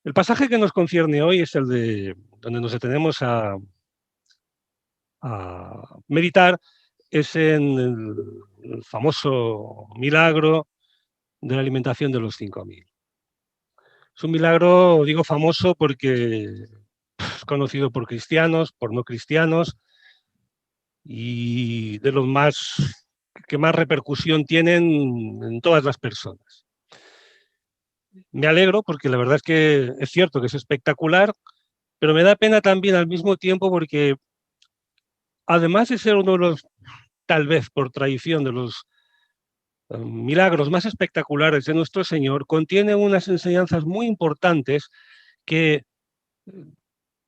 El pasaje que nos concierne hoy es el de donde nos detenemos a meditar, es en el famoso milagro de la alimentación de los 5.000. Es un milagro, digo famoso, porque es conocido por cristianos, por no cristianos, y de los que más repercusión tienen en todas las personas. Me alegro porque la verdad es que es cierto que es espectacular, pero me da pena también al mismo tiempo porque, además de ser uno de los, tal vez por tradición, de los milagros más espectaculares de nuestro Señor, contiene unas enseñanzas muy importantes que,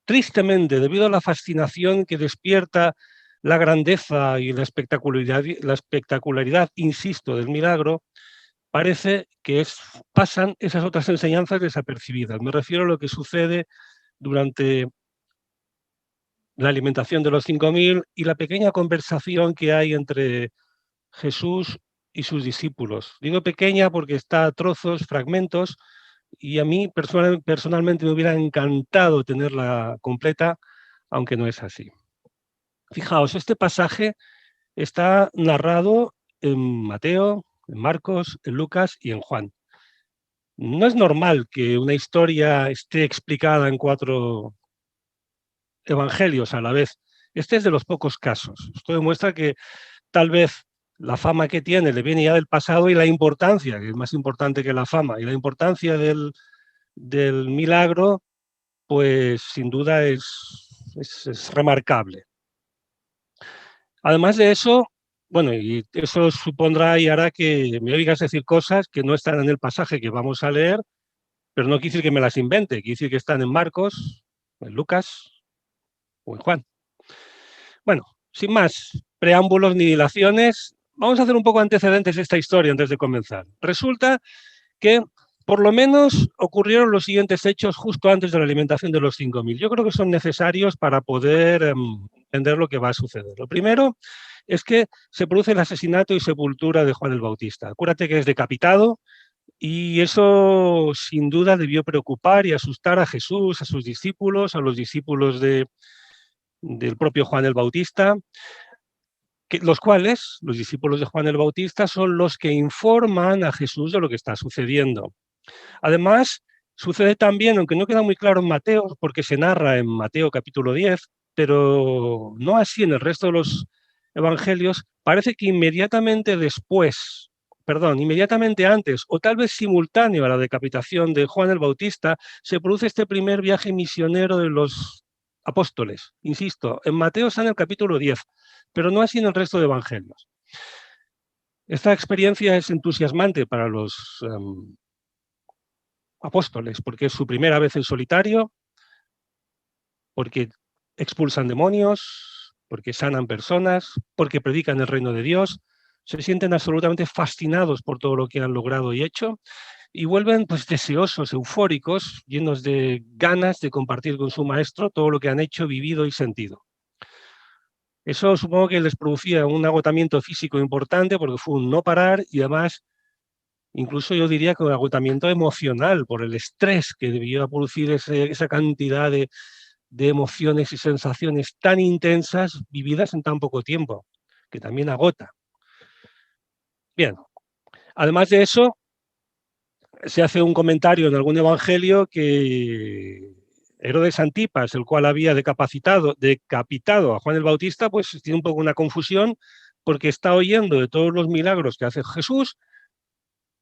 tristemente, debido a la fascinación que despierta la grandeza y la espectacularidad, insisto, del milagro, parece que pasan esas otras enseñanzas desapercibidas. Me refiero a lo que sucede durante la alimentación de los 5.000 y la pequeña conversación que hay entre Jesús y sus discípulos. Digo pequeña porque está a trozos, fragmentos, y a mí personalmente me hubiera encantado tenerla completa, aunque no es así. Fijaos, este pasaje está narrado en Mateo, en Marcos, en Lucas y en Juan. No es normal que una historia esté explicada en 4 evangelios a la vez. Este es de los pocos casos. Esto demuestra que tal vez la fama que tiene le viene ya del pasado, y la importancia, que es más importante que la fama, y la importancia del milagro, pues sin duda es remarcable. Además de eso, bueno, y eso supondrá y hará que me oigas decir cosas que no están en el pasaje que vamos a leer, pero no quiere decir que me las invente, quiere decir que están en Marcos, en Lucas o en Juan. Bueno, sin más preámbulos ni dilaciones, vamos a hacer un poco antecedentes de esta historia antes de comenzar. Resulta que por lo menos ocurrieron los siguientes hechos justo antes de la alimentación de los 5.000. Yo creo que son necesarios para poder entender lo que va a suceder. Lo primero es que se produce el asesinato y sepultura de Juan el Bautista. Acuérdate que es decapitado, y eso sin duda debió preocupar y asustar a Jesús, a sus discípulos, a los discípulos del propio Juan el Bautista, los cuales, los discípulos de Juan el Bautista, son los que informan a Jesús de lo que está sucediendo. Además, sucede también, aunque no queda muy claro en Mateo, porque se narra en Mateo capítulo 10, pero no así en el resto de los evangelios, parece que inmediatamente después, perdón, inmediatamente antes, o tal vez simultáneo a la decapitación de Juan el Bautista, se produce este primer viaje misionero de los apóstoles. Insisto, en Mateo está en el capítulo 10, pero no así en el resto de evangelios. Esta experiencia es entusiasmante para los apóstoles, porque es su primera vez en solitario, porque expulsan demonios, porque sanan personas, porque predican el reino de Dios, se sienten absolutamente fascinados por todo lo que han logrado y hecho, y vuelven pues deseosos, eufóricos, llenos de ganas de compartir con su maestro todo lo que han hecho, vivido y sentido. Eso supongo que les producía un agotamiento físico importante, porque fue un no parar, y además incluso yo diría que un agotamiento emocional por el estrés que debió producir esa cantidad de emociones y sensaciones tan intensas vividas en tan poco tiempo, que también agota. Bien, además de eso, se hace un comentario en algún evangelio que Herodes Antipas, el cual había decapitado a Juan el Bautista, pues tiene un poco una confusión, porque está oyendo de todos los milagros que hace Jesús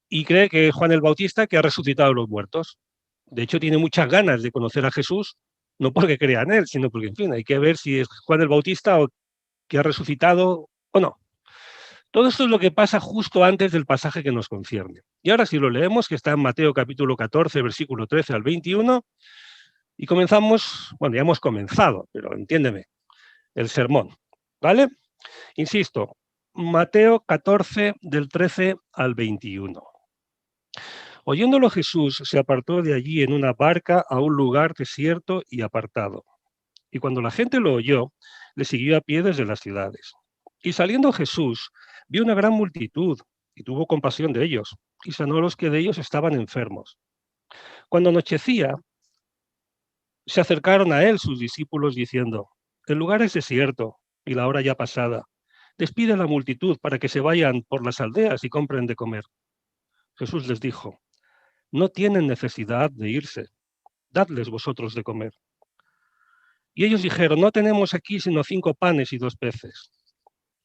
y cree que es Juan el Bautista que ha resucitado a los muertos. De hecho, tiene muchas ganas de conocer a Jesús, no porque crea en él, sino porque, en fin, hay que ver si es Juan el Bautista o que ha resucitado o no. Todo esto es lo que pasa justo antes del pasaje que nos concierne. Y ahora si lo leemos, que está en Mateo capítulo 14, versículo 13 al 21, y comenzamos, bueno, ya hemos comenzado, pero entiéndeme, el sermón, ¿vale? Insisto, Mateo 14, del 13 al 21. Oyéndolo Jesús, se apartó de allí en una barca a un lugar desierto y apartado. Y cuando la gente lo oyó, le siguió a pie desde las ciudades. Y saliendo Jesús, vio una gran multitud y tuvo compasión de ellos, y sanó a los que de ellos estaban enfermos. Cuando anochecía, Se acercaron a él sus discípulos diciendo: el lugar es desierto y la hora ya pasada. Despide a la multitud para que se vayan por las aldeas y compren de comer. Jesús les dijo: no tienen necesidad de irse, dadles vosotros de comer. Y ellos dijeron: no tenemos aquí sino 5 panes y 2 peces.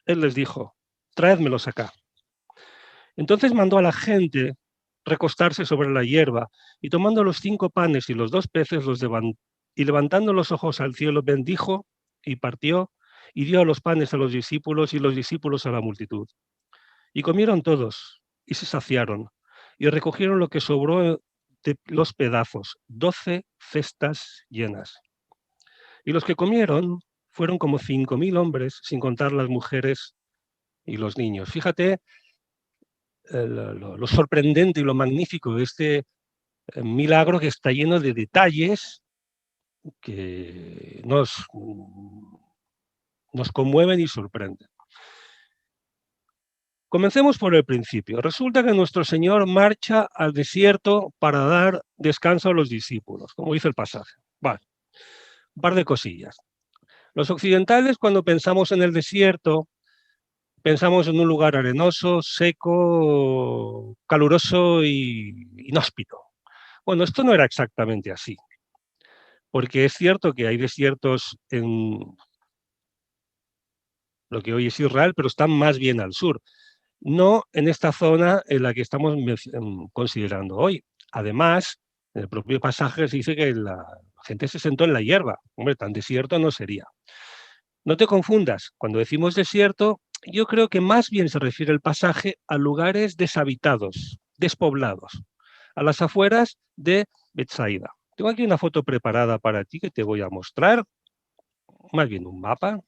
Él les dijo: traédmelos acá. Entonces mandó a la gente recostarse sobre la hierba, y tomando los 5 panes y los 2 peces, y levantando los ojos al cielo, bendijo y partió, y dio los panes a los discípulos y los discípulos a la multitud. Y comieron todos, y se saciaron, y recogieron lo que sobró de los pedazos, 12 cestas llenas. Y los que comieron fueron como 5.000 hombres, sin contar las mujeres y los niños. Fíjate lo sorprendente y lo magnífico de este milagro, que está lleno de detalles que nos conmueven y sorprenden. Comencemos por el principio. Resulta que nuestro Señor marcha al desierto para dar descanso a los discípulos, como dice el pasaje. Vale, un par de cosillas. Los occidentales, cuando pensamos en el desierto, pensamos en un lugar arenoso, seco, caluroso y inhóspito. Bueno, esto no era exactamente así, porque es cierto que hay desiertos en lo que hoy es Israel, pero están más bien al sur, no en esta zona en la que estamos considerando hoy. Además, en el propio pasaje se dice que la gente se sentó en la hierba. Hombre, tan desierto no sería. No te confundas, cuando decimos desierto, yo creo que más bien se refiere el pasaje a lugares deshabitados, despoblados, a las afueras de Betsaida. Tengo aquí una foto preparada para ti que te voy a mostrar, más bien un mapa,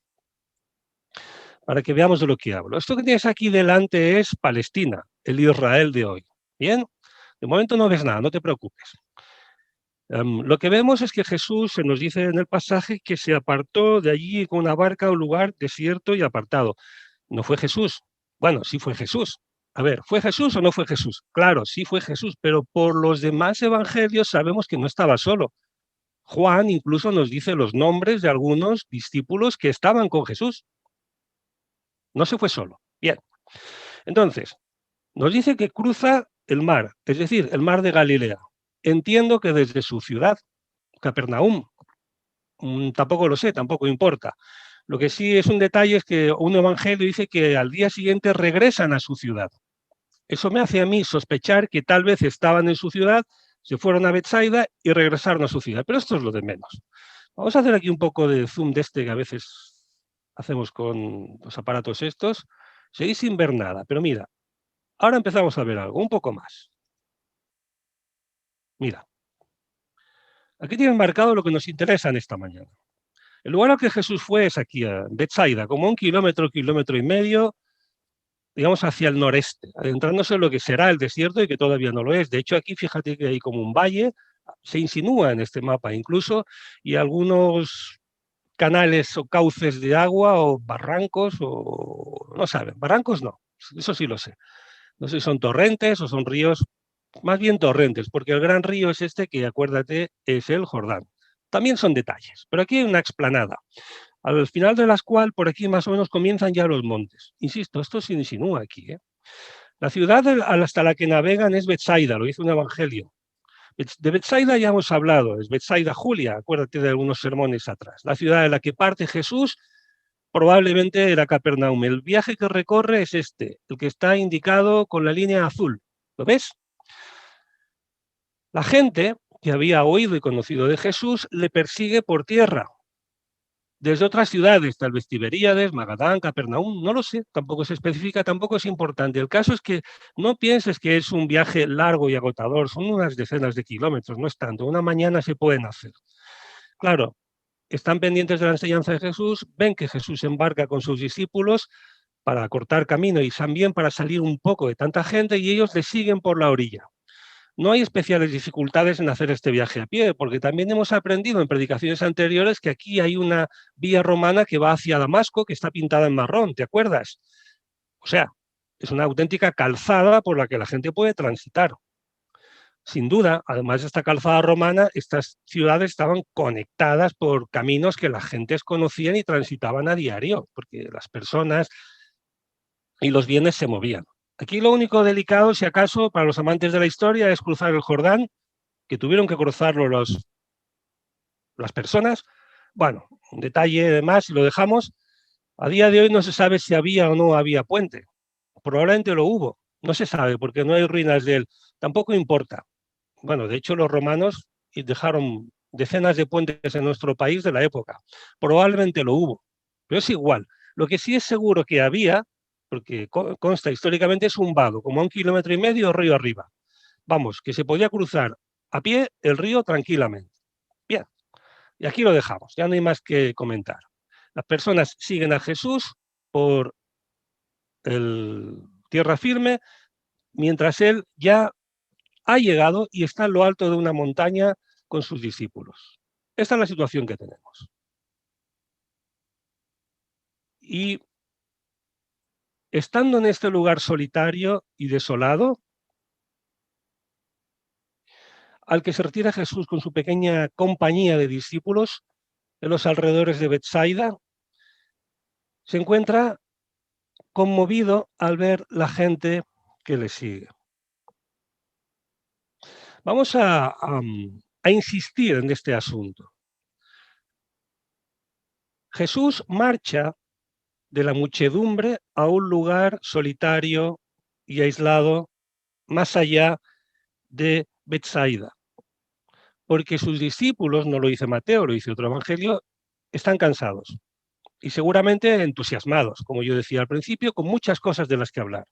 para que veamos de lo que hablo. Esto que tienes aquí delante es Palestina, el Israel de hoy. Bien, de momento no ves nada, no te preocupes. Lo que vemos es que Jesús, se nos dice en el pasaje, que se apartó de allí con una barca a un lugar desierto y apartado. No fue Jesús. Bueno, sí fue Jesús. A ver, ¿fue Jesús o no fue Jesús? Claro, sí fue Jesús, pero por los demás evangelios sabemos que no estaba solo. Juan incluso nos dice los nombres de algunos discípulos que estaban con Jesús. No se fue solo. Bien. Entonces, nos dice que cruza el mar, es decir, el mar de Galilea. Entiendo que desde su ciudad, Capernaum, tampoco lo sé, tampoco importa. Lo que sí es un detalle es que un evangelio dice que al día siguiente regresan a su ciudad. Eso me hace a mí sospechar que tal vez estaban en su ciudad, se fueron a Betsaida y regresaron a su ciudad. Pero esto es lo de menos. Vamos a hacer aquí un poco de zoom de este que a veces hacemos con los aparatos estos. Seguís sin ver nada, pero mira, ahora empezamos a ver algo, un poco más. Mira, aquí tienen marcado lo que nos interesa en esta mañana. El lugar al que Jesús fue es aquí, a Betsaida, como 1 kilómetro, kilómetro y medio, digamos, hacia el noreste, adentrándose en lo que será el desierto y que todavía no lo es. De hecho, aquí fíjate que hay como un valle, se insinúa en este mapa incluso, y algunos canales o cauces de agua o barrancos, o no saben, barrancos no, eso sí lo sé. No sé si son torrentes o son ríos, más bien torrentes, porque el gran río es este que, acuérdate, es el Jordán. También son detalles, pero aquí hay una explanada, al final de las cuales por aquí más o menos comienzan ya los montes. Insisto, esto se insinúa aquí. La ciudad hasta la que navegan es Betsaida, lo dice un evangelio. De Betsaida ya hemos hablado, es Betsaida Julia, acuérdate de algunos sermones atrás. La ciudad de la que parte Jesús probablemente era Capernaum. El viaje que recorre es este, el que está indicado con la línea azul. ¿Lo ves? La gente que había oído y conocido de Jesús le persigue por tierra, desde otras ciudades, tal vez Tiberíades, Magadán, Capernaum, no lo sé, tampoco se especifica, tampoco es importante. El caso es que no pienses que es un viaje largo y agotador, son unas decenas de kilómetros, no es tanto, una mañana se pueden hacer. Claro, están pendientes de la enseñanza de Jesús, ven que Jesús embarca con sus discípulos para cortar camino y también para salir un poco de tanta gente, y ellos le siguen por la orilla. No hay especiales dificultades en hacer este viaje a pie, porque también hemos aprendido en predicaciones anteriores que aquí hay una vía romana que va hacia Damasco, que está pintada en marrón, ¿te acuerdas? O sea, es una auténtica calzada por la que la gente puede transitar. Sin duda, además de esta calzada romana, estas ciudades estaban conectadas por caminos que las gentes conocían y transitaban a diario, porque las personas y los bienes se movían. Aquí lo único delicado, si acaso, para los amantes de la historia, es cruzar el Jordán, que tuvieron que cruzarlo las personas. Bueno, un detalle más, lo dejamos. A día de hoy no se sabe si había o no había puente. Probablemente lo hubo. No se sabe porque no hay ruinas de él. Tampoco importa. Bueno, de hecho, los romanos dejaron decenas de puentes en nuestro país de la época. Probablemente lo hubo, pero es igual. Lo que sí es seguro que había, porque consta históricamente, es un vado, como a 1,5 kilómetros río arriba. Vamos, que se podía cruzar a pie el río tranquilamente. Bien, y aquí lo dejamos, ya no hay más que comentar. Las personas siguen a Jesús por el tierra firme, mientras él ya ha llegado y está en lo alto de una montaña con sus discípulos. Esta es la situación que tenemos. Y estando en este lugar solitario y desolado, al que se retira Jesús con su pequeña compañía de discípulos en los alrededores de Betsaida, se encuentra conmovido al ver la gente que le sigue. Vamos a insistir en este asunto. Jesús marcha de la muchedumbre a un lugar solitario y aislado más allá de Betsaida, porque sus discípulos, no lo dice Mateo, lo dice otro evangelio, están cansados y seguramente entusiasmados, como yo decía al principio, con muchas cosas de las que hablar.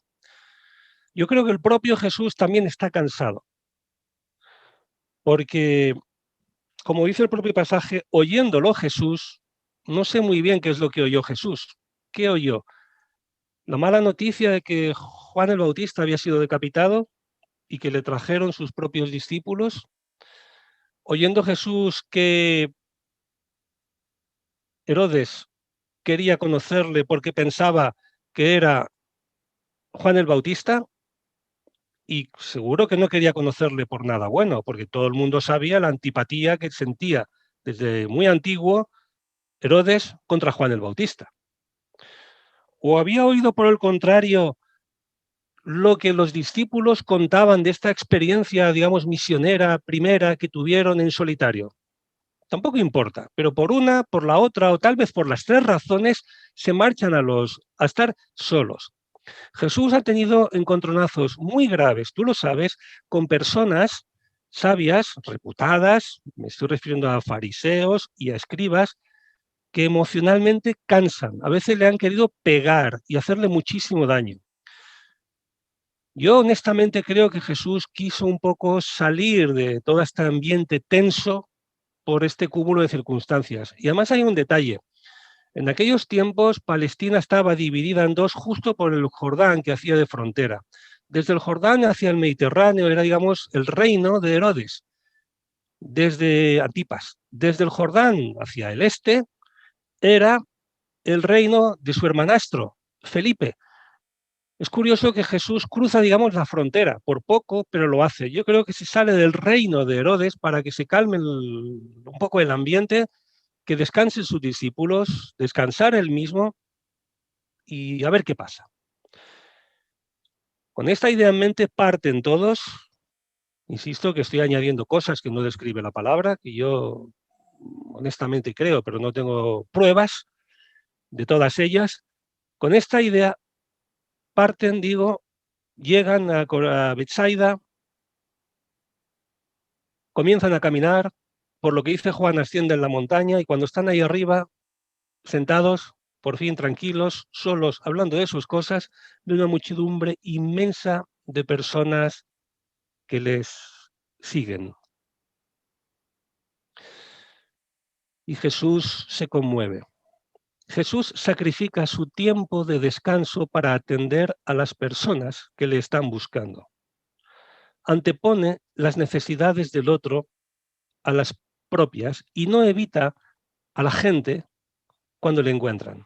Yo creo que el propio Jesús también está cansado, porque, como dice el propio pasaje, oyéndolo Jesús, no sé muy bien qué es lo que oyó Jesús. ¿Qué oyó? La mala noticia de que Juan el Bautista había sido decapitado y que le trajeron sus propios discípulos, oyendo Jesús que Herodes quería conocerle porque pensaba que era Juan el Bautista, y seguro que no quería conocerle por nada bueno, porque todo el mundo sabía la antipatía que sentía desde muy antiguo Herodes contra Juan el Bautista. O había oído, por el contrario, lo que los discípulos contaban de esta experiencia, digamos, misionera primera que tuvieron en solitario. Tampoco importa, pero por una, por la otra o tal vez por las tres razones se marchan a estar solos. Jesús ha tenido encontronazos muy graves, tú lo sabes, con personas sabias, reputadas, me estoy refiriendo a fariseos y a escribas, que emocionalmente cansan, a veces le han querido pegar y hacerle muchísimo daño. Yo honestamente creo que Jesús quiso un poco salir de todo este ambiente tenso por este cúmulo de circunstancias. Y además hay un detalle. En aquellos tiempos Palestina estaba dividida en dos justo por el Jordán que hacía de frontera. Desde el Jordán hacia el Mediterráneo era, digamos, el reino de Herodes, desde Antipas. Desde el Jordán hacia el este era el reino de su hermanastro, Felipe. Es curioso que Jesús cruza, digamos, la frontera, por poco, pero lo hace. Yo creo que se sale del reino de Herodes para que se calme un poco el ambiente, que descansen sus discípulos, descansar él mismo y a ver qué pasa. Con esta idea en mente parten todos. Insisto que estoy añadiendo cosas que no describe la palabra, que yo honestamente creo, pero no tengo pruebas de todas ellas. Con esta idea parten, digo, llegan a Betsaida, comienzan a caminar, por lo que dice Juan, ascienden la montaña y cuando están ahí arriba, sentados, por fin tranquilos, solos, hablando de sus cosas, de una muchedumbre inmensa de personas que les siguen. Y Jesús se conmueve. Jesús sacrifica su tiempo de descanso para atender a las personas que le están buscando. Antepone las necesidades del otro a las propias y no evita a la gente cuando le encuentran.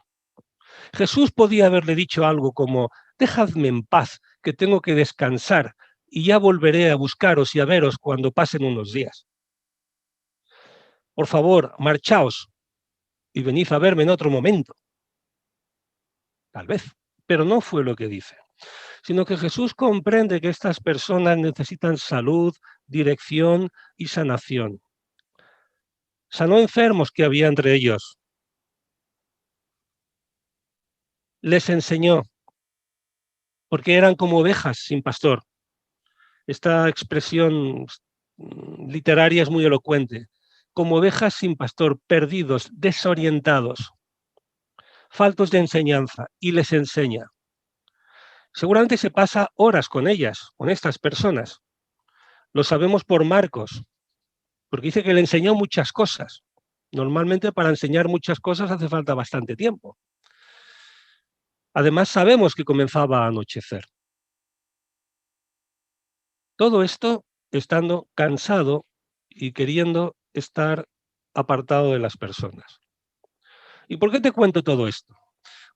Jesús podía haberle dicho algo como, dejadme en paz, que tengo que descansar y ya volveré a buscaros y a veros cuando pasen unos días. Por favor, marchaos y venid a verme en otro momento. Tal vez, pero no fue lo que dice, sino que Jesús comprende que estas personas necesitan salud, dirección y sanación. Sanó enfermos que había entre ellos. Les enseñó, porque eran como ovejas sin pastor. Esta expresión literaria es muy elocuente. Como ovejas sin pastor, perdidos, desorientados, faltos de enseñanza, y les enseña. Seguramente se pasa horas con ellas, con estas personas. Lo sabemos por Marcos, porque dice que le enseñó muchas cosas. Normalmente para enseñar muchas cosas hace falta bastante tiempo. Además sabemos que comenzaba a anochecer. Todo esto estando cansado y queriendo estar apartado de las personas. ¿Y por qué te cuento todo esto?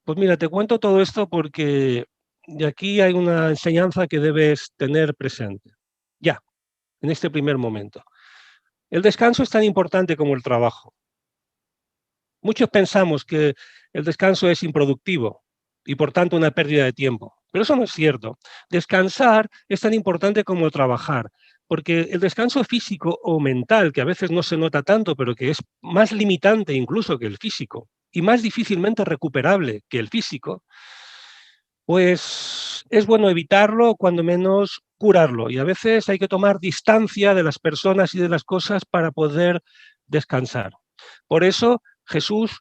Pues mira, te cuento todo esto porque de aquí hay una enseñanza que debes tener presente, ya, en este primer momento. El descanso es tan importante como el trabajo. Muchos pensamos que el descanso es improductivo y por tanto una pérdida de tiempo, pero eso no es cierto. Descansar es tan importante como trabajar, porque el descanso físico o mental, que a veces no se nota tanto, pero que es más limitante incluso que el físico y más difícilmente recuperable que el físico, pues es bueno evitarlo, cuando menos curarlo. Y a veces hay que tomar distancia de las personas y de las cosas para poder descansar. Por eso Jesús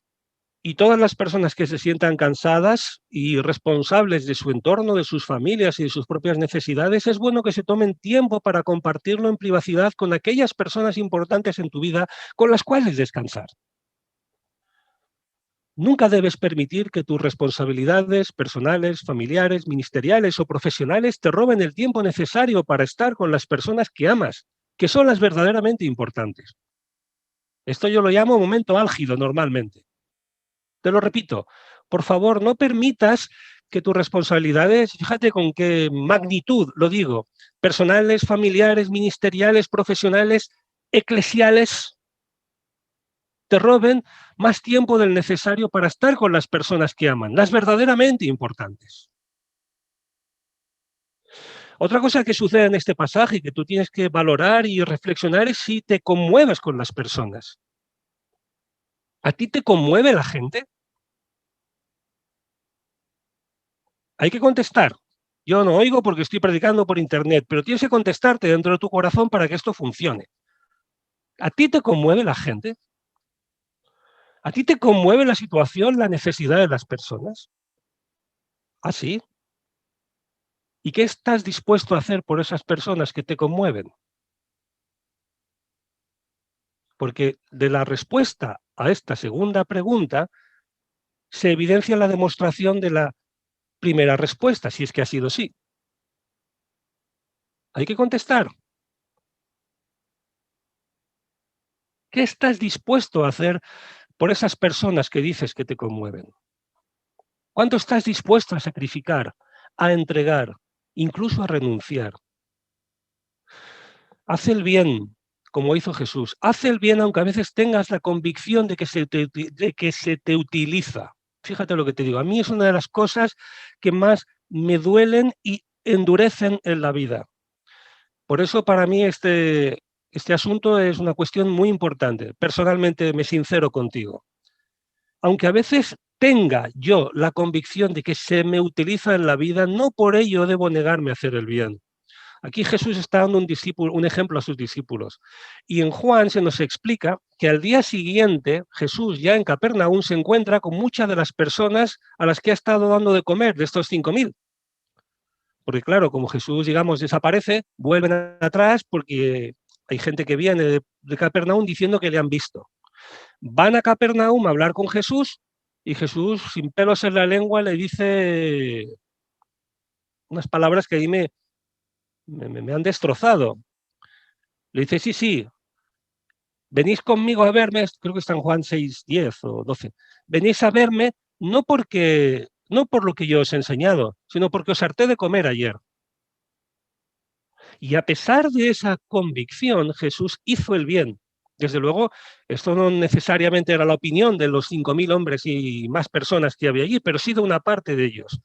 y todas las personas que se sientan cansadas y responsables de su entorno, de sus familias y de sus propias necesidades, es bueno que se tomen tiempo para compartirlo en privacidad con aquellas personas importantes en tu vida con las cuales descansar. Nunca debes permitir que tus responsabilidades personales, familiares, ministeriales o profesionales te roben el tiempo necesario para estar con las personas que amas, que son las verdaderamente importantes. Esto yo lo llamo momento álgido normalmente. Te lo repito, por favor, no permitas que tus responsabilidades, fíjate con qué magnitud lo digo, personales, familiares, ministeriales, profesionales, eclesiales, te roben más tiempo del necesario para estar con las personas que aman, las verdaderamente importantes. Otra cosa que sucede en este pasaje y que tú tienes que valorar y reflexionar es si te conmueves con las personas. ¿A ti te conmueve la gente? Hay que contestar. Yo no oigo porque estoy predicando por internet, pero tienes que contestarte dentro de tu corazón para que esto funcione. ¿A ti te conmueve la gente? ¿A ti te conmueve la situación, la necesidad de las personas? ¿Ah, sí? ¿Y qué estás dispuesto a hacer por esas personas que te conmueven? Porque de la respuesta a esta segunda pregunta se evidencia la demostración de la primera respuesta, si es que ha sido sí. Hay que contestar. ¿Qué estás dispuesto a hacer por esas personas que dices que te conmueven? ¿Cuánto estás dispuesto a sacrificar, a entregar, incluso a renunciar? Haz el bien, como hizo Jesús. Haz el bien aunque a veces tengas la convicción de que se te utiliza. Fíjate lo que te digo. A mí es una de las cosas que más me duelen y endurecen en la vida. Por eso para mí este asunto es una cuestión muy importante. Personalmente me sincero contigo. Aunque a veces tenga yo la convicción de que se me utiliza en la vida, no por ello debo negarme a hacer el bien. Aquí Jesús está dando un ejemplo a sus discípulos. Y en Juan se nos explica que al día siguiente Jesús ya en Capernaum se encuentra con muchas de las personas a las que ha estado dando de comer, de estos 5.000. Porque claro, como Jesús, digamos, desaparece, vuelven atrás porque hay gente que viene de Capernaum diciendo que le han visto. Van a Capernaum a hablar con Jesús y Jesús, sin pelos en la lengua, le dice unas palabras que ahí me han destrozado. Le dice, sí, sí, venís conmigo a verme, creo que está en Juan 6, 10 o 12. Venís a verme no por lo que yo os he enseñado, sino porque os harté de comer ayer. Y a pesar de esa convicción, Jesús hizo el bien. Desde luego, esto no necesariamente era la opinión de los 5.000 hombres y más personas que había allí, pero sí de una parte de ellos.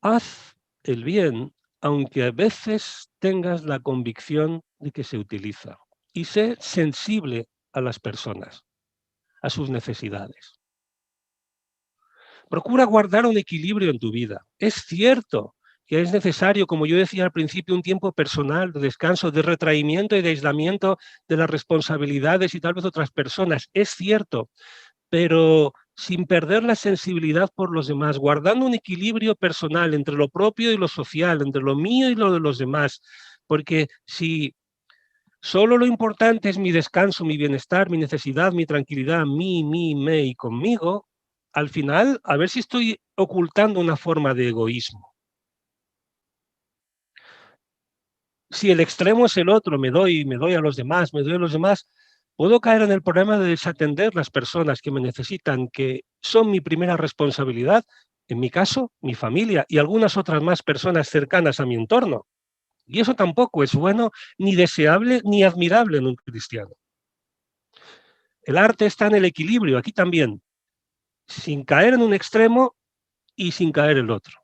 Haz el bien, aunque a veces tengas la convicción de que se utiliza. Y sé sensible a las personas, a sus necesidades. Procura guardar un equilibrio en tu vida. Es cierto que es necesario, como yo decía al principio, un tiempo personal de descanso, de retraimiento y de aislamiento de las responsabilidades y tal vez otras personas. Es cierto, pero sin perder la sensibilidad por los demás, guardando un equilibrio personal entre lo propio y lo social, entre lo mío y lo de los demás. Porque si solo lo importante es mi descanso, mi bienestar, mi necesidad, mi tranquilidad, me y conmigo, al final, a ver si estoy ocultando una forma de egoísmo. Si el extremo es el otro, me doy a los demás, me doy a los demás, puedo caer en el problema de desatender las personas que me necesitan, que son mi primera responsabilidad, en mi caso, mi familia y algunas otras más personas cercanas a mi entorno. Y eso tampoco es bueno, ni deseable, ni admirable en un cristiano. El arte está en el equilibrio, aquí también, sin caer en un extremo y sin caer en el otro.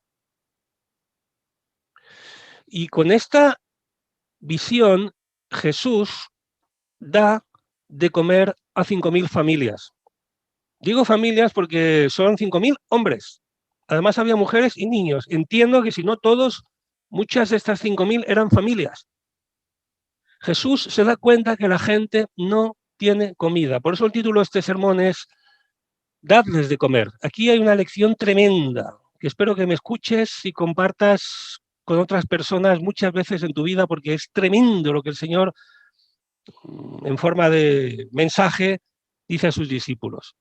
Y con esta visión, Jesús da de comer a 5.000 familias. Digo familias porque son 5.000 hombres. Además había mujeres y niños. Entiendo que si no todos, muchas de estas 5.000 eran familias. Jesús se da cuenta que la gente no tiene comida. Por eso el título de este sermón es Dadles de comer. Aquí hay una lección tremenda que espero que me escuches y compartas con otras personas muchas veces en tu vida porque es tremendo lo que el Señor en forma de mensaje dice a sus discípulos.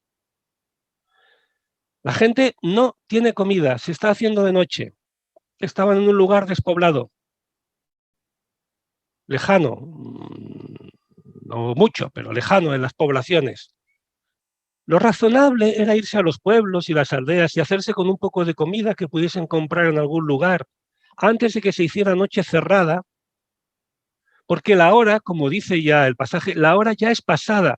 La gente no tiene comida, se está haciendo de noche. Estaban en un lugar despoblado, lejano, no mucho, pero lejano en las poblaciones. Lo razonable era irse a los pueblos y las aldeas y hacerse con un poco de comida que pudiesen comprar en algún lugar antes de que se hiciera noche cerrada, porque la hora, como dice ya el pasaje, la hora ya es pasada.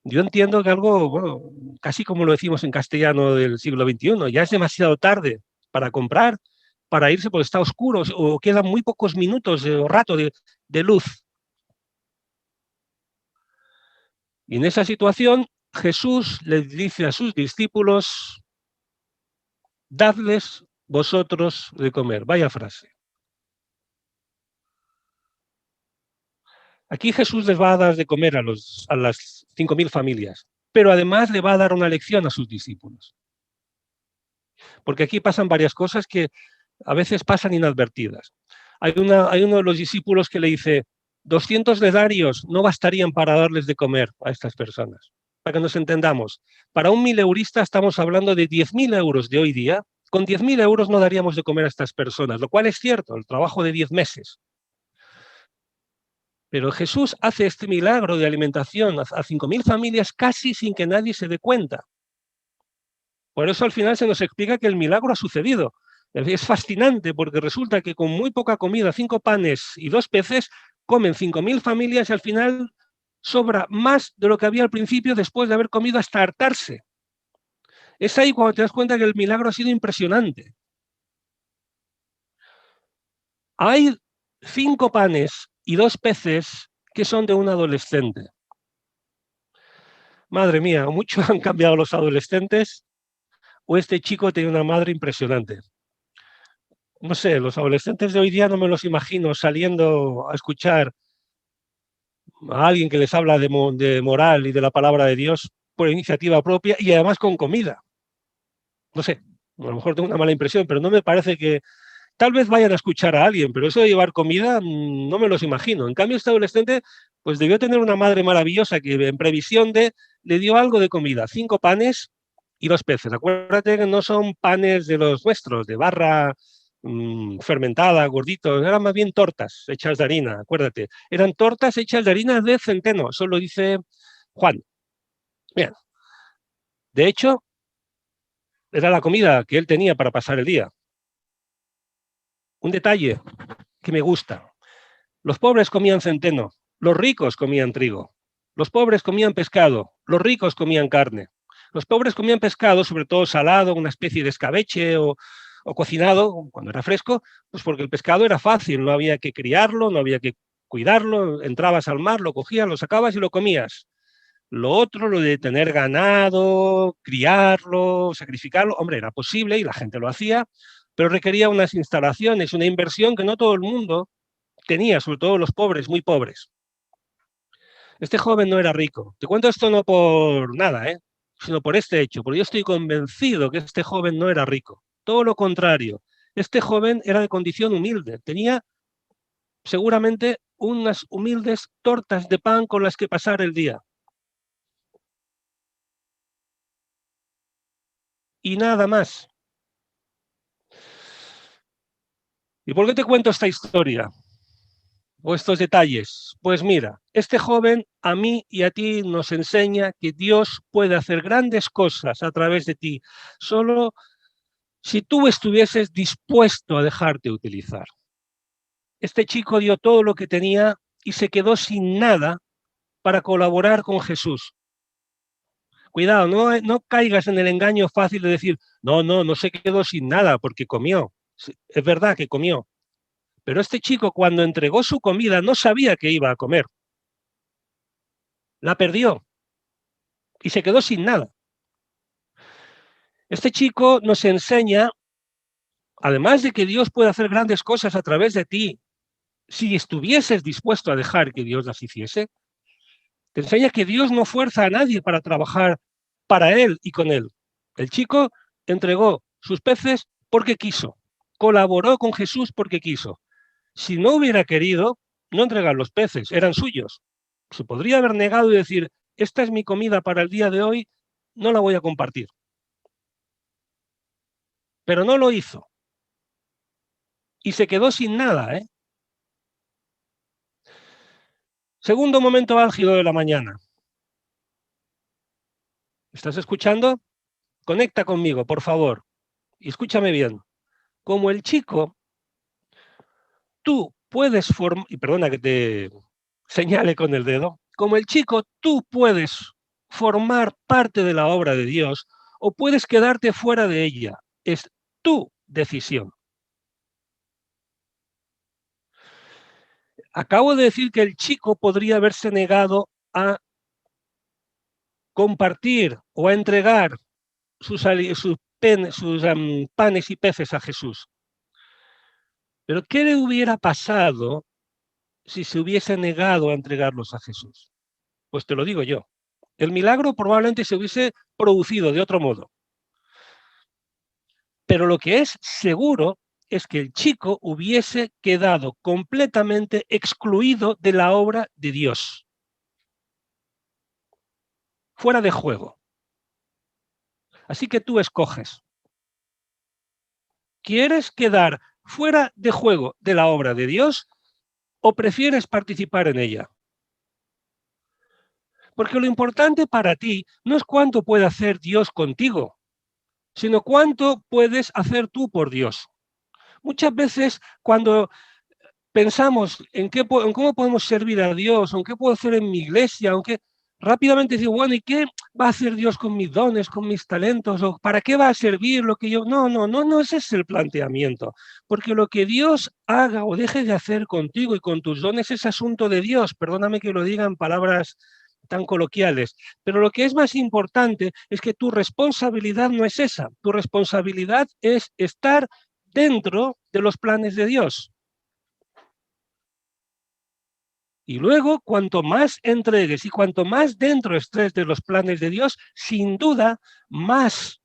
Yo entiendo que algo, bueno, casi como lo decimos en castellano del siglo XXI, ya es demasiado tarde para comprar, para irse porque está oscuro o quedan muy pocos minutos o rato de luz. Y en esa situación, Jesús les dice a sus discípulos, dadles vosotros de comer. Vaya frase. Aquí Jesús les va a dar de comer a las 5.000 familias, pero además le va a dar una lección a sus discípulos. Porque aquí pasan varias cosas que a veces pasan inadvertidas. Hay uno de los discípulos que le dice, 200 denarios no bastarían para darles de comer a estas personas. Para que nos entendamos, para un mileurista estamos hablando de 10.000 euros de hoy día. Con 10.000 euros no daríamos de comer a estas personas, lo cual es cierto, el trabajo de 10 meses. Pero Jesús hace este milagro de alimentación a 5.000 familias casi sin que nadie se dé cuenta. Por eso al final se nos explica que el milagro ha sucedido. Es fascinante porque resulta que con muy poca comida, 5 panes y 2 peces, comen 5.000 familias y al final sobra más de lo que había al principio después de haber comido hasta hartarse. Es ahí cuando te das cuenta que el milagro ha sido impresionante. Hay 5 panes y 2 peces que son de un adolescente. Madre mía, mucho han cambiado los adolescentes o este chico tiene una madre impresionante. No sé, los adolescentes de hoy día no me los imagino saliendo a escuchar a alguien que les habla de moral y de la palabra de Dios por iniciativa propia y además con comida. No sé, a lo mejor tengo una mala impresión, pero no me parece que... Tal vez vayan a escuchar a alguien, pero eso de llevar comida no me los imagino. En cambio, este adolescente pues debió tener una madre maravillosa que en previsión de le dio algo de comida, 5 panes y 2 peces. Acuérdate que no son panes de los nuestros, de barra fermentada, gorditos, eran más bien tortas hechas de harina, acuérdate. Eran tortas hechas de harina de centeno, eso lo dice Juan. Bien. De hecho, era la comida que él tenía para pasar el día. Un detalle que me gusta. Los pobres comían centeno, los ricos comían trigo. Los pobres comían pescado, los ricos comían carne. Los pobres comían pescado, sobre todo salado, una especie de escabeche o cocinado, cuando era fresco, pues porque el pescado era fácil, no había que criarlo, no había que cuidarlo, entrabas al mar, lo cogías, lo sacabas y lo comías. Lo otro, lo de tener ganado, criarlo, sacrificarlo, hombre, era posible y la gente lo hacía, pero requería unas instalaciones, una inversión que no todo el mundo tenía, sobre todo los pobres, muy pobres. Este joven no era rico. Te cuento esto no por nada, sino por este hecho, porque yo estoy convencido que este joven no era rico. Todo lo contrario. Este joven era de condición humilde. Tenía seguramente unas humildes tortas de pan con las que pasar el día. Y nada más. ¿Y por qué te cuento esta historia? O estos detalles. Pues mira, este joven a mí y a ti nos enseña que Dios puede hacer grandes cosas a través de ti, solo si tú estuvieses dispuesto a dejarte utilizar. Este chico dio todo lo que tenía y se quedó sin nada para colaborar con Jesús. Cuidado, no caigas en el engaño fácil de decir, no se quedó sin nada porque comió. Es verdad que comió. Pero este chico, cuando entregó su comida, no sabía que iba a comer. La perdió y se quedó sin nada. Este chico nos enseña, además de que Dios puede hacer grandes cosas a través de ti, si estuvieses dispuesto a dejar que Dios las hiciese, te enseña que Dios no fuerza a nadie para trabajar para él y con él. El chico entregó sus peces porque quiso, colaboró con Jesús porque quiso. Si no hubiera querido, no entregar los peces, eran suyos. Se podría haber negado y decir, esta es mi comida para el día de hoy, no la voy a compartir. Pero no lo hizo. Y se quedó sin nada, Segundo momento álgido de la mañana. ¿Estás escuchando? Conecta conmigo, por favor, y escúchame bien. Como el chico, tú puedes formar, y perdona que te señale con el dedo, como el chico, tú puedes formar parte de la obra de Dios o puedes quedarte fuera de ella. Es tu decisión. Acabo de decir que el chico podría haberse negado a compartir o a entregar sus panes y peces a Jesús. Pero ¿qué le hubiera pasado si se hubiese negado a entregarlos a Jesús? Pues te lo digo yo. El milagro probablemente se hubiese producido de otro modo. Pero lo que es seguro es que el chico hubiese quedado completamente excluido de la obra de Dios. Fuera de juego. Así que tú escoges. ¿Quieres quedar fuera de juego de la obra de Dios o prefieres participar en ella? Porque lo importante para ti no es cuánto puede hacer Dios contigo, sino cuánto puedes hacer tú por Dios. Muchas veces cuando pensamos en cómo podemos servir a Dios, en qué puedo hacer en mi iglesia, aunque rápidamente digo, bueno, ¿y qué va a hacer Dios con mis dones, con mis talentos? ¿O para qué va a servir lo que yo? No, ese es el planteamiento. Porque lo que Dios haga o deje de hacer contigo y con tus dones es asunto de Dios. Perdóname que lo diga en palabras tan coloquiales, pero lo que es más importante es que tu responsabilidad no es esa. Tu responsabilidad es estar dentro de los planes de Dios. Y luego, cuanto más entregues y cuanto más dentro estés de los planes de Dios, sin duda, más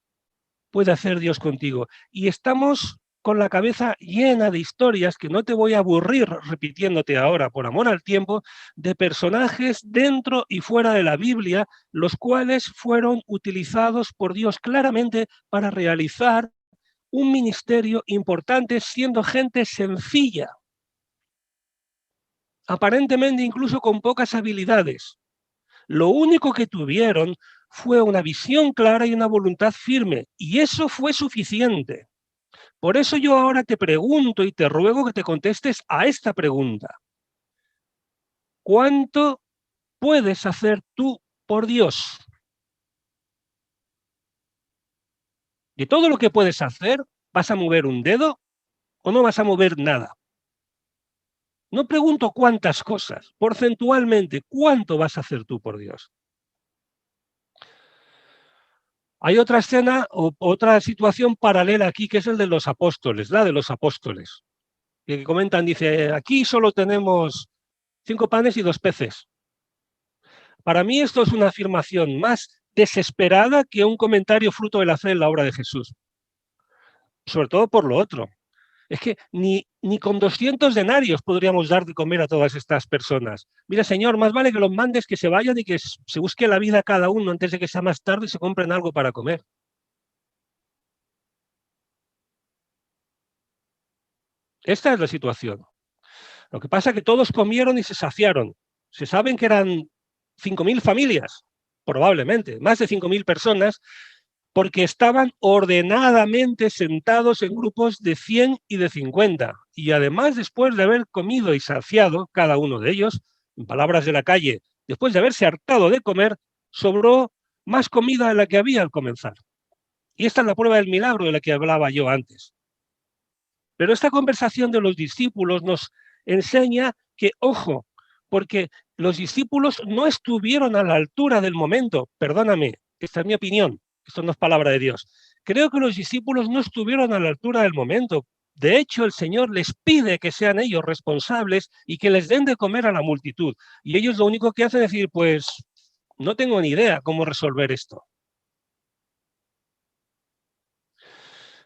puede hacer Dios contigo. Y estamos con la cabeza llena de historias que no te voy a aburrir repitiéndote ahora, por amor al tiempo, de personajes dentro y fuera de la Biblia, los cuales fueron utilizados por Dios claramente para realizar un ministerio importante siendo gente sencilla, aparentemente incluso con pocas habilidades. Lo único que tuvieron fue una visión clara y una voluntad firme, y eso fue suficiente. Por eso yo ahora te pregunto y te ruego que te contestes a esta pregunta. ¿Cuánto puedes hacer tú por Dios? De todo lo que puedes hacer, ¿vas a mover un dedo o no vas a mover nada? No pregunto cuántas cosas, porcentualmente, ¿cuánto vas a hacer tú por Dios? Hay otra escena o otra situación paralela aquí, que es el de los apóstoles, la de los apóstoles, que comentan, dice, aquí solo tenemos 5 panes y 2 peces. Para mí esto es una afirmación más desesperada que un comentario fruto de la fe en la obra de Jesús. Sobre todo por lo otro. Es que ni con 200 denarios podríamos dar de comer a todas estas personas. Mira, Señor, más vale que los mandes que se vayan y que se busque la vida cada uno antes de que sea más tarde y se compren algo para comer. Esta es la situación. Lo que pasa es que todos comieron y se saciaron. Se saben que eran 5.000 familias, probablemente, más de 5.000 personas, porque estaban ordenadamente sentados en grupos de 100 y de 50. Y además, después de haber comido y saciado, cada uno de ellos, en palabras de la calle, después de haberse hartado de comer, sobró más comida de la que había al comenzar. Y esta es la prueba del milagro de la que hablaba yo antes. Pero esta conversación de los discípulos nos enseña que, ojo, porque los discípulos no estuvieron a la altura del momento, perdóname, esta es mi opinión, esto no es palabra de Dios. Creo que los discípulos no estuvieron a la altura del momento. De hecho, el Señor les pide que sean ellos responsables y que les den de comer a la multitud. Y ellos lo único que hacen es decir, pues no tengo ni idea cómo resolver esto.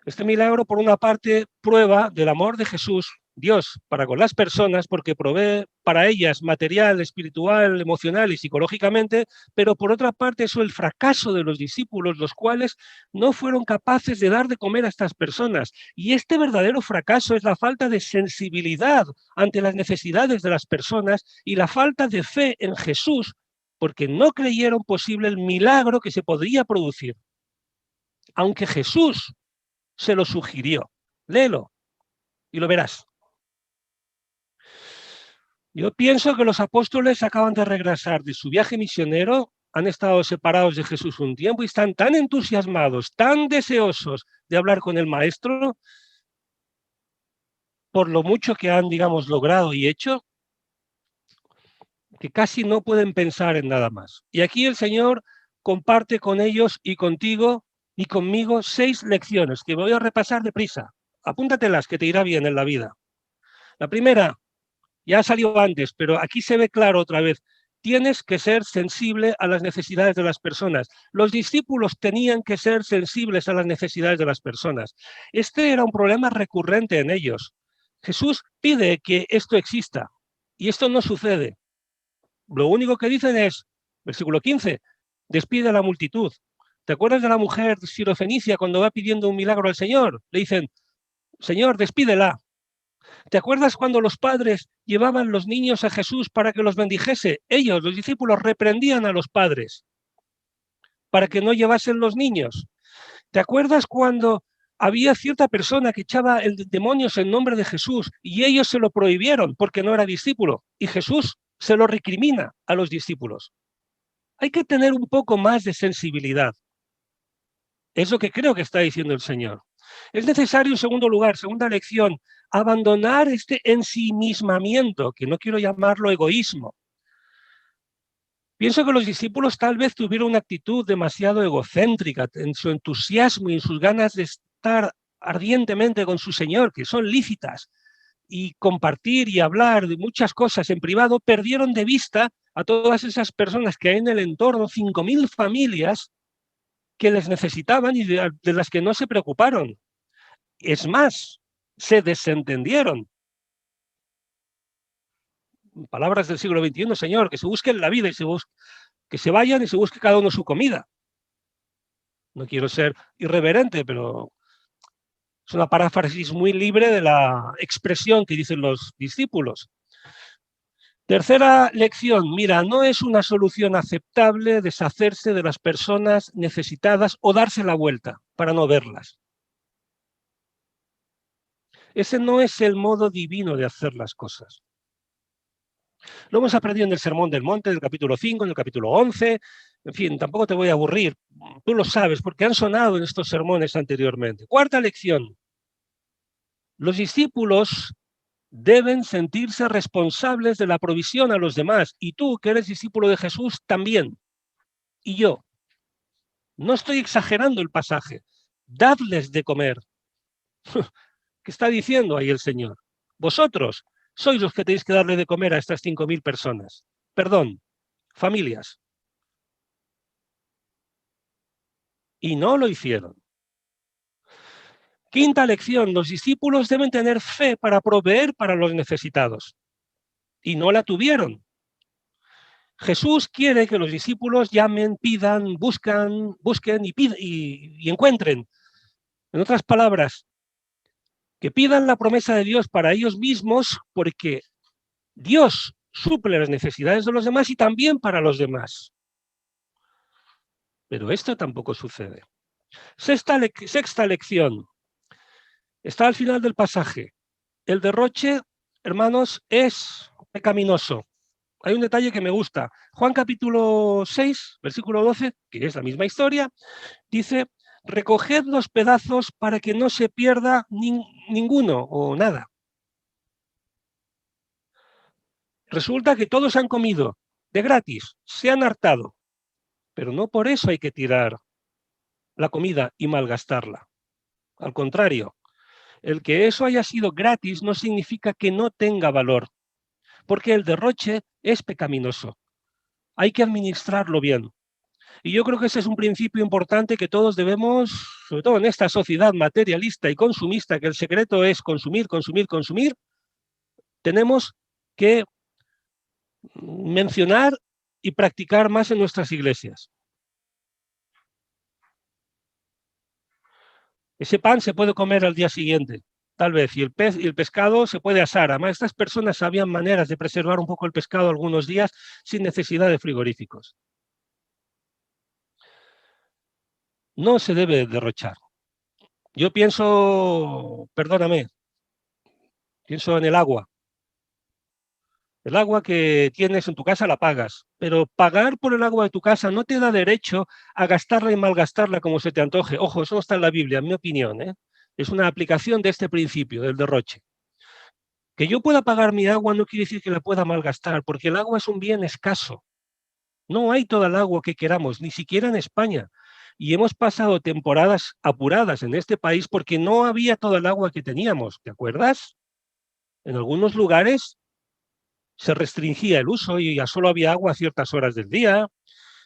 Este milagro, por una parte, prueba del amor de Jesús, Dios, para con las personas, porque provee para ellas material, espiritual, emocional y psicológicamente, pero por otra parte, eso el fracaso de los discípulos, los cuales no fueron capaces de dar de comer a estas personas. Y este verdadero fracaso es la falta de sensibilidad ante las necesidades de las personas y la falta de fe en Jesús, porque no creyeron posible el milagro que se podría producir. Aunque Jesús se lo sugirió. Léelo y lo verás. Yo pienso que los apóstoles acaban de regresar de su viaje misionero, han estado separados de Jesús un tiempo y están tan entusiasmados, tan deseosos de hablar con el Maestro por lo mucho que han, digamos, logrado y hecho, que casi no pueden pensar en nada más. Y aquí el Señor comparte con ellos y contigo y conmigo 6 lecciones que voy a repasar deprisa. Apúntatelas, que te irá bien en la vida. La primera, ya salió antes, pero aquí se ve claro otra vez. Tienes que ser sensible a las necesidades de las personas. Los discípulos tenían que ser sensibles a las necesidades de las personas. Este era un problema recurrente en ellos. Jesús pide que esto exista y esto no sucede. Lo único que dicen es, versículo 15, despide a la multitud. ¿Te acuerdas de la mujer sirofenicia cuando va pidiendo un milagro al Señor? Le dicen, Señor, despídela. ¿Te acuerdas cuando los padres llevaban los niños a Jesús para que los bendijese? Ellos, los discípulos, reprendían a los padres para que no llevasen los niños. ¿Te acuerdas cuando había cierta persona que echaba demonios en nombre de Jesús y ellos se lo prohibieron porque no era discípulo? Y Jesús se lo recrimina a los discípulos. Hay que tener un poco más de sensibilidad. Es lo que creo que está diciendo el Señor. Es necesario, en segundo lugar, segunda lección, abandonar este ensimismamiento, que no quiero llamarlo egoísmo. Pienso que los discípulos tal vez tuvieron una actitud demasiado egocéntrica en su entusiasmo y en sus ganas de estar ardientemente con su Señor, que son lícitas, y compartir y hablar de muchas cosas en privado, perdieron de vista a todas esas personas que hay en el entorno, 5.000 familias que les necesitaban y de las que no se preocuparon. Es más, se desentendieron. Palabras del siglo XXI, Señor, que se busquen la vida y que se vayan y se busque cada uno su comida. No quiero ser irreverente, pero es una paráfrasis muy libre de la expresión que dicen los discípulos. Tercera lección, mira, no es una solución aceptable deshacerse de las personas necesitadas o darse la vuelta para no verlas. Ese no es el modo divino de hacer las cosas. Lo hemos aprendido en el Sermón del Monte, del capítulo 5, en el capítulo 11. En fin, tampoco te voy a aburrir. Tú lo sabes, porque han sonado en estos sermones anteriormente. Cuarta lección. Los discípulos deben sentirse responsables de la provisión a los demás. Y tú, que eres discípulo de Jesús, también. Y yo. No estoy exagerando el pasaje. Dadles de comer. ¿Qué está diciendo ahí el Señor? Vosotros sois los que tenéis que darle de comer a estas 5.000 personas. Perdón, familias. Y no lo hicieron. Quinta lección, los discípulos deben tener fe para proveer para los necesitados. Y no la tuvieron. Jesús quiere que los discípulos llamen, pidan, busquen y encuentren. En otras palabras, que pidan la promesa de Dios para ellos mismos, porque Dios suple las necesidades de los demás y también para los demás. Pero esto tampoco sucede. Sexta lección. Está al final del pasaje. El derroche, hermanos, es pecaminoso. Hay un detalle que me gusta. Juan capítulo 6, versículo 12, que es la misma historia, dice, recoged los pedazos para que no se pierda ninguno o nada. Resulta que todos han comido de gratis, se han hartado, pero no por eso hay que tirar la comida y malgastarla. Al contrario, el que eso haya sido gratis no significa que no tenga valor, porque el derroche es pecaminoso. Hay que administrarlo bien. Y yo creo que ese es un principio importante que todos debemos, sobre todo en esta sociedad materialista y consumista, que el secreto es consumir, consumir, consumir, tenemos que mencionar y practicar más en nuestras iglesias. Ese pan se puede comer al día siguiente, tal vez, y el pescado se puede asar. Además, estas personas sabían maneras de preservar un poco el pescado algunos días sin necesidad de frigoríficos. No se debe derrochar. Yo pienso, perdóname, pienso en el agua. El agua que tienes en tu casa la pagas, pero pagar por el agua de tu casa no te da derecho a gastarla y malgastarla como se te antoje. Ojo, eso no está en la Biblia, en mi opinión, ¿eh? Es una aplicación de este principio, del derroche. Que yo pueda pagar mi agua no quiere decir que la pueda malgastar, porque el agua es un bien escaso. No hay toda el agua que queramos, ni siquiera en España. Y hemos pasado temporadas apuradas en este país porque no había toda el agua que teníamos, ¿te acuerdas? En algunos lugares se restringía el uso y ya solo había agua a ciertas horas del día.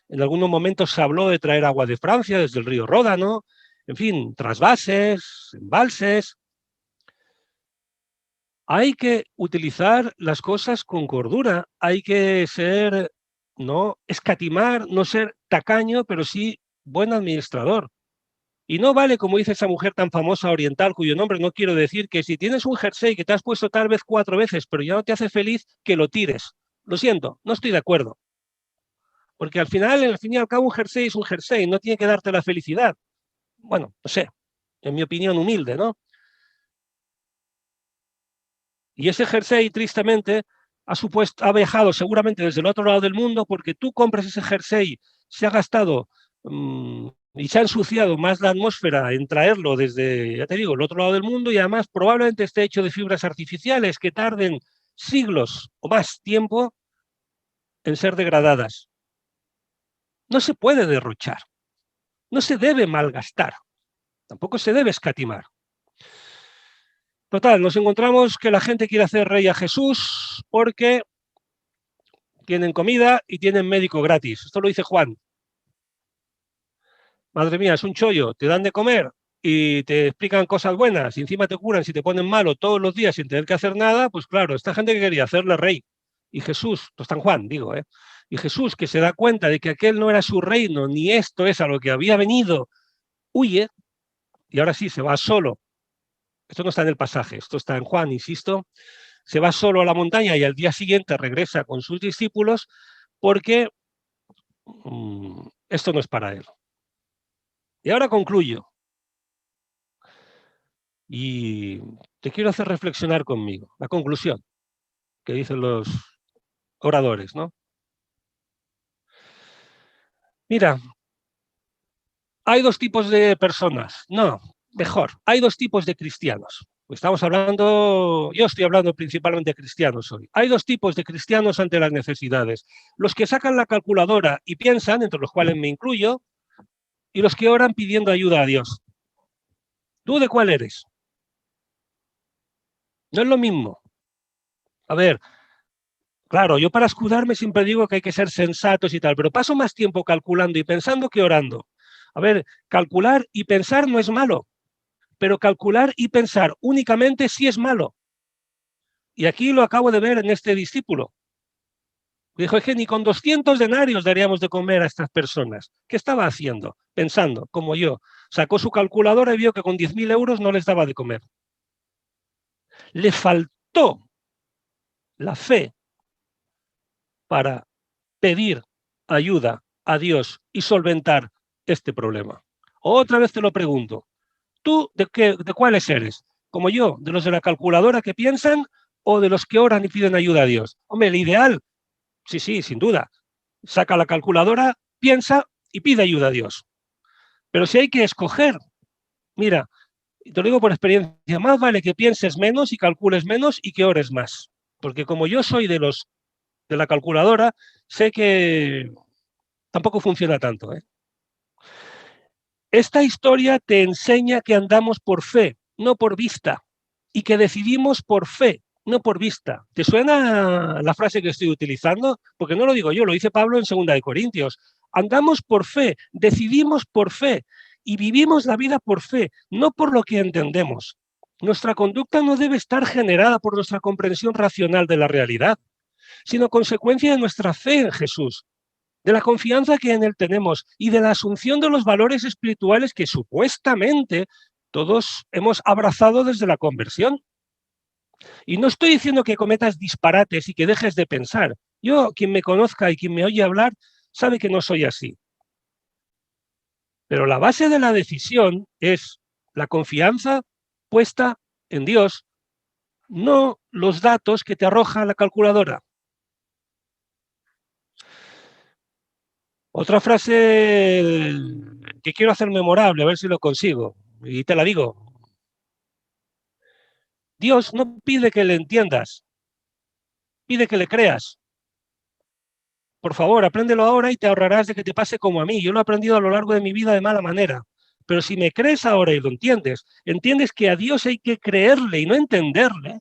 En algunos momentos se habló de traer agua de Francia desde el río Ródano, en fin, trasvases, embalses. Hay que utilizar las cosas con cordura, hay que ser, no escatimar, no ser tacaño, pero sí buen administrador. Y no vale, como dice esa mujer tan famosa oriental, cuyo nombre no quiero decir, que si tienes un jersey que te has puesto tal vez 4 veces, pero ya no te hace feliz, que lo tires. Lo siento, no estoy de acuerdo. Porque al final, al fin y al cabo, un jersey es un jersey, no tiene que darte la felicidad. Bueno, no sé, en mi opinión humilde, ¿no? Y ese jersey, tristemente, ha viajado seguramente desde el otro lado del mundo porque tú compras ese jersey, se ha gastado y se ha ensuciado más la atmósfera en traerlo desde, ya te digo, el otro lado del mundo y además probablemente esté hecho de fibras artificiales que tarden siglos o más tiempo en ser degradadas. No se puede derrochar, no se debe malgastar, tampoco se debe escatimar. Total, nos encontramos que la gente quiere hacer rey a Jesús porque tienen comida y tienen médico gratis. Esto lo dice Juan. Madre mía, es un chollo, te dan de comer y te explican cosas buenas y encima te curan si te ponen malo todos los días sin tener que hacer nada, pues claro, esta gente que quería hacerle rey. Y Jesús, esto está en Juan, digo, y Jesús, que se da cuenta de que aquel no era su reino, ni esto es a lo que había venido, huye y ahora sí se va solo. Esto no está en el pasaje, esto está en Juan, insisto. Se va solo a la montaña y al día siguiente regresa con sus discípulos porque esto no es para él. Y ahora concluyo. Y te quiero hacer reflexionar conmigo. La conclusión que dicen los oradores, ¿no? Mira, hay dos tipos de personas. No, mejor, hay dos tipos de cristianos. Estamos hablando, yo estoy hablando principalmente de cristianos hoy. Hay dos tipos de cristianos ante las necesidades. Los que sacan la calculadora y piensan, entre los cuales me incluyo, y los que oran pidiendo ayuda a Dios. ¿Tú de cuál eres? No es lo mismo. A ver, claro, yo para escudarme siempre digo que hay que ser sensatos y tal, pero paso más tiempo calculando y pensando que orando. A ver, calcular y pensar no es malo, pero calcular y pensar únicamente sí es malo. Y aquí lo acabo de ver en este discípulo. Dijo, es que ni con 200 denarios daríamos de comer a estas personas. ¿Qué estaba haciendo? Pensando, como yo. Sacó su calculadora y vio que con 10.000 euros no les daba de comer. Le faltó la fe para pedir ayuda a Dios y solventar este problema. Otra vez te lo pregunto, ¿tú de cuáles eres? ¿Como yo, de los de la calculadora que piensan o de los que oran y piden ayuda a Dios? Hombre, el ideal, sí, sí, sin duda, saca la calculadora, piensa y pide ayuda a Dios. Pero si hay que escoger, mira, te lo digo por experiencia, más vale que pienses menos y calcules menos y que ores más. Porque como yo soy de los de la calculadora, sé que tampoco funciona tanto, ¿eh? Esta historia te enseña que andamos por fe, no por vista, y que decidimos por fe, no por vista. ¿Te suena la frase que estoy utilizando? Porque no lo digo yo, lo dice Pablo en 2 de Corintios. Andamos por fe, decidimos por fe y vivimos la vida por fe, no por lo que entendemos. Nuestra conducta no debe estar generada por nuestra comprensión racional de la realidad, sino consecuencia de nuestra fe en Jesús, de la confianza que en él tenemos y de la asunción de los valores espirituales que supuestamente todos hemos abrazado desde la conversión. Y no estoy diciendo que cometas disparates y que dejes de pensar. Yo, quien me conozca y quien me oye hablar, sabe que no soy así. Pero la base de la decisión es la confianza puesta en Dios, no los datos que te arroja la calculadora. Otra frase que quiero hacer memorable, a ver si lo consigo, y te la digo. Dios no pide que le entiendas, pide que le creas. Por favor, apréndelo ahora y te ahorrarás de que te pase como a mí. Yo lo he aprendido a lo largo de mi vida de mala manera. Pero si me crees ahora y lo entiendes, entiendes que a Dios hay que creerle y no entenderle,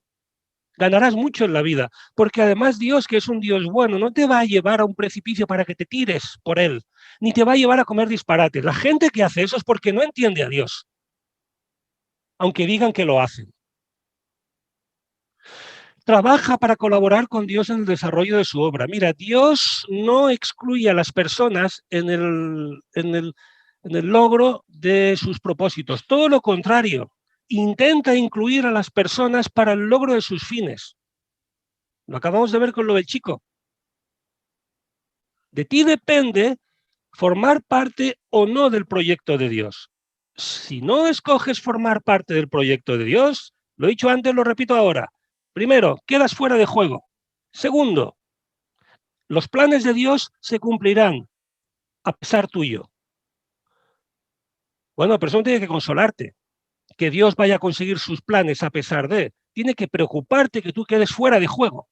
ganarás mucho en la vida. Porque además Dios, que es un Dios bueno, no te va a llevar a un precipicio para que te tires por él, ni te va a llevar a comer disparates. La gente que hace eso es porque no entiende a Dios, aunque digan que lo hacen. Trabaja para colaborar con Dios en el desarrollo de su obra. Mira, Dios no excluye a las personas en el logro de sus propósitos. Todo lo contrario, intenta incluir a las personas para el logro de sus fines. Lo acabamos de ver con lo del chico. De ti depende formar parte o no del proyecto de Dios. Si no escoges formar parte del proyecto de Dios, lo he dicho antes, lo repito ahora. Primero, quedas fuera de juego. Segundo, los planes de Dios se cumplirán a pesar tuyo. Bueno, pero eso no tiene que consolarte, que Dios vaya a conseguir sus planes a pesar de. Tiene que preocuparte que tú quedes fuera de juego.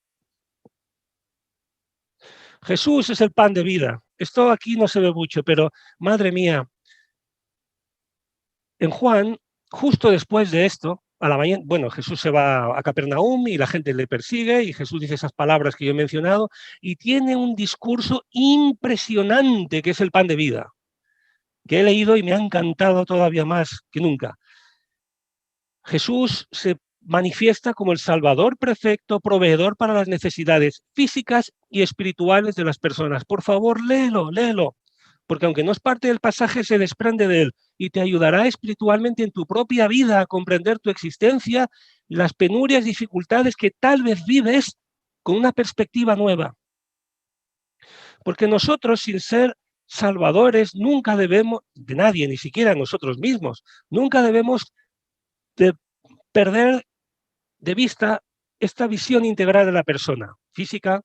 Jesús es el pan de vida. Esto aquí no se ve mucho, pero madre mía, en Juan, justo después de esto, a la mañana, bueno, Jesús se va a Capernaum y la gente le persigue y Jesús dice esas palabras que yo he mencionado y tiene un discurso impresionante que es el pan de vida, que he leído y me ha encantado todavía más que nunca. Jesús se manifiesta como el Salvador perfecto, proveedor para las necesidades físicas y espirituales de las personas. Por favor, léelo, léelo, porque aunque no es parte del pasaje, se desprende de él y te ayudará espiritualmente en tu propia vida a comprender tu existencia, las penurias, dificultades que tal vez vives con una perspectiva nueva. Porque nosotros, sin ser salvadores, nunca debemos, de nadie, ni siquiera nosotros mismos, nunca debemos de perder de vista esta visión integral de la persona, física,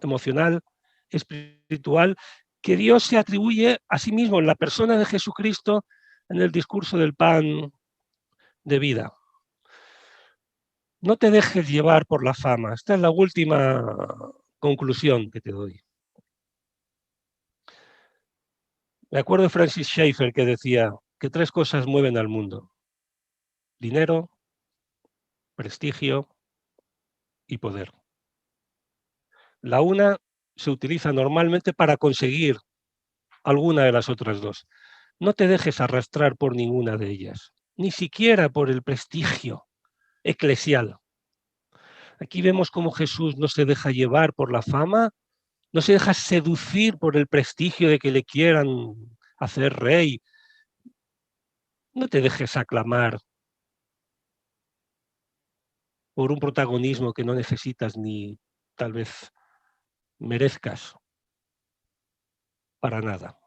emocional, espiritual, que Dios se atribuye a sí mismo en la persona de Jesucristo en el discurso del pan de vida. No te dejes llevar por la fama. Esta es la última conclusión que te doy. Me acuerdo de Francis Schaeffer que decía que 3 cosas mueven al mundo: dinero, prestigio y poder. La una se utiliza normalmente para conseguir alguna de las otras 2. No te dejes arrastrar por ninguna de ellas, ni siquiera por el prestigio eclesial. Aquí vemos cómo Jesús no se deja llevar por la fama, no se deja seducir por el prestigio de que le quieran hacer rey. No te dejes aclamar por un protagonismo que no necesitas ni tal vez merezcas para nada.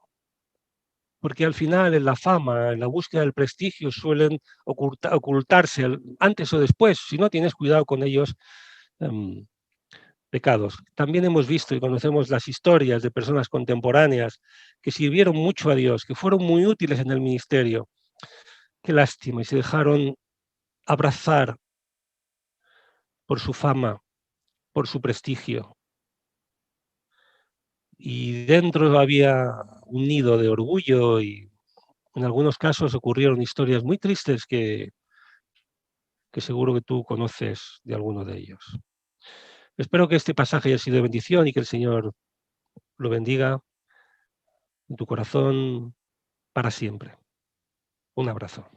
Porque al final en la fama, en la búsqueda del prestigio suelen ocultarse antes o después, si no tienes cuidado con ellos, pecados. También hemos visto y conocemos las historias de personas contemporáneas que sirvieron mucho a Dios, que fueron muy útiles en el ministerio. Qué lástima, y se dejaron abrazar por su fama, por su prestigio. Y dentro había un nido de orgullo y en algunos casos ocurrieron historias muy tristes que seguro que tú conoces de alguno de ellos. Espero que este pasaje haya sido de bendición y que el Señor lo bendiga en tu corazón para siempre. Un abrazo.